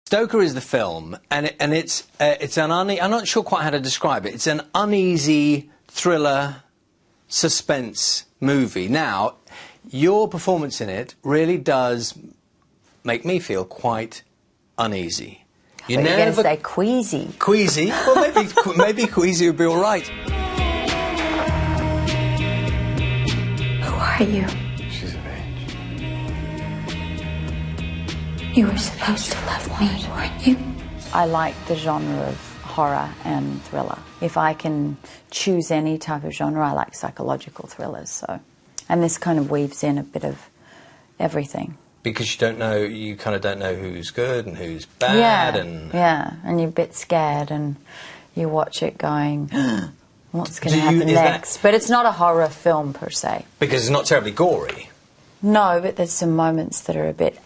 Stoker is the film, and it's an I'm not sure quite how to describe it. It's an uneasy thriller suspense movie. Now, your performance in it really does make me feel quite uneasy. You're going to say queasy. Queasy? Well, maybe queasy would be all right. Who are you? She's of age. You were supposed to love me, weren't you? I like the genre of horror and thriller. If I can choose any type of genre, I like psychological thrillers. So, and this kind of weaves in a bit of everything. Because you kind of don't know who's good and who's bad. Yeah, and you're a bit scared and you watch it going, what's going to happen next? But it's not a horror film per se. Because it's not terribly gory. No, but there's some moments that are a bit...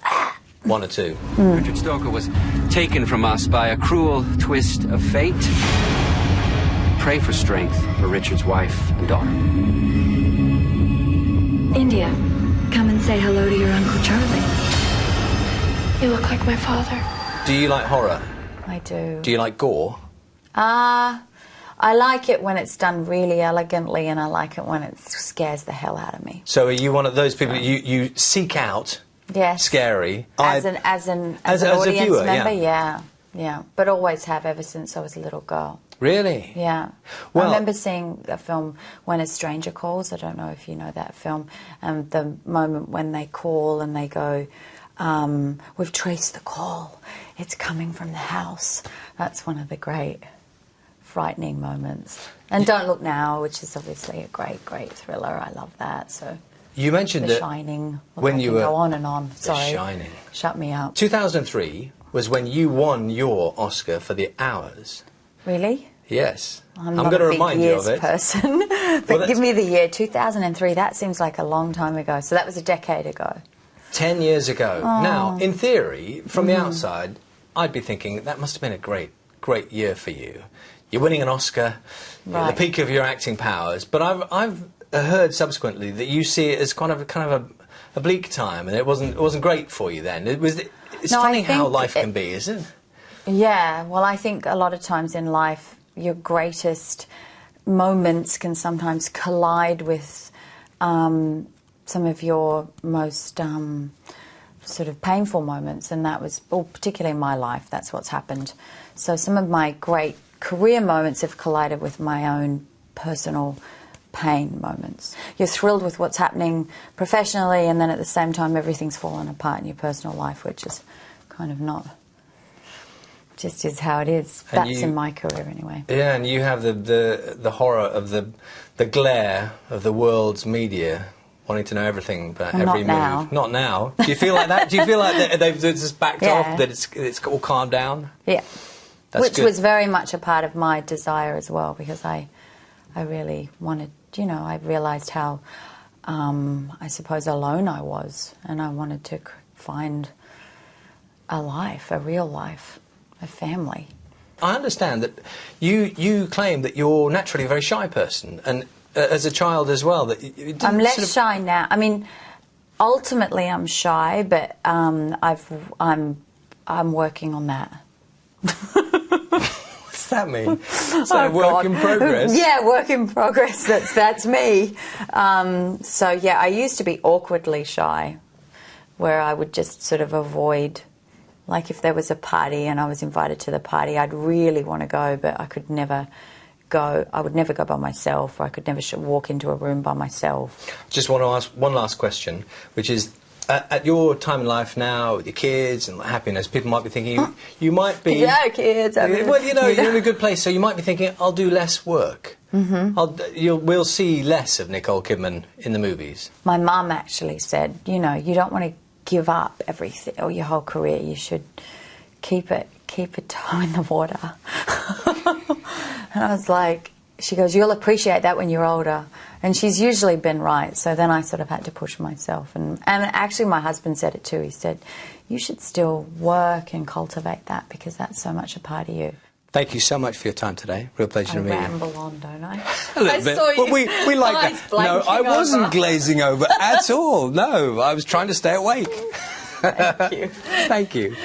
One or two. Richard Stoker was taken from us by a cruel twist of fate. Pray for strength for Richard's wife and daughter. India, come and say hello to your Uncle Charlie. You look like my father. Do you like horror? I do. Do you like gore? I like it when it's done really elegantly, and I like it when it scares the hell out of me. So are you one of those people you seek out? Yes. Scary. As an audience a viewer, member, yeah. But always have ever since I was a little girl. Really? Yeah. Well, I remember seeing a film, When a Stranger Calls. I don't know if you know that film. The moment when they call and they go, we've traced the call. It's coming from the house. That's one of the great, frightening moments. And Don't Look Now, which is obviously a great, great thriller. I love that. So. You mentioned The that Shining. when you were go on and on. Sorry. The Shining. Shut me up. 2003 was when you won your Oscar for The Hours. Really? Yes. I'm going to remind you of it. Person. But give me the year 2003. That seems like a long time ago. So that was a decade ago. 10 years ago. Oh. Now, in theory, from the outside, I'd be thinking that must have been a great, great year for you. You're winning an Oscar, right. At the peak of your acting powers. But I've heard subsequently that you see it as kind of a bleak time, and it wasn't great for you then. It's funny how life can be, isn't it? Yeah. Well, I think a lot of times in life, your greatest moments can sometimes collide with some of your most sort of painful moments, and that was, well, particularly in my life, that's what's happened. So some of my great career moments have collided with my own personal pain moments. You're thrilled with what's happening professionally, and then at the same time everything's fallen apart in your personal life, which is kind of not... just is how it is. And that's in my career anyway. Yeah, and you have the horror of the glare of the world's media wanting to know everything about every move. Now. Not now. Do you feel like that? Do you feel like they've just backed off, that it's all calmed down? Yeah. That's Which good. was very much a part of my desire as well, because I really wanted, I realised how, I suppose, alone I was, and I wanted to find a life, a real life, a family. I understand that you claim that you're naturally a very shy person, and as a child as well. That you didn't I'm less shy now. I mean, ultimately I'm shy, but I'm working on that. What's that mean? So work in progress? Yeah, work in progress. That's me. So yeah, I used to be awkwardly shy, where I would just sort of avoid. Like if there was a party and I was invited to the party, I'd really want to go, but I could never go. I would never go by myself, or I could never walk into a room by myself. Just want to ask one last question, which is, at your time in life now, with your kids and happiness, people might be thinking you might be... Yeah, kids. Well, you're in a good place, so you might be thinking, I'll do less work. We'll see less of Nicole Kidman in the movies. My mum actually said, you don't want to give up everything or your whole career. You should keep a toe in the water. And I was like, she goes, you'll appreciate that when you're older. And she's usually been right. So then I sort of had to push myself. And actually my husband said it too. He said, you should still work and cultivate that, because that's so much a part of you. Thank you so much for your time today. Real pleasure to meet you. I ramble on, don't I? A little bit. Saw you. But we like that. No, I wasn't over. glazing over at all. No, I was trying to stay awake. Thank you. Thank you.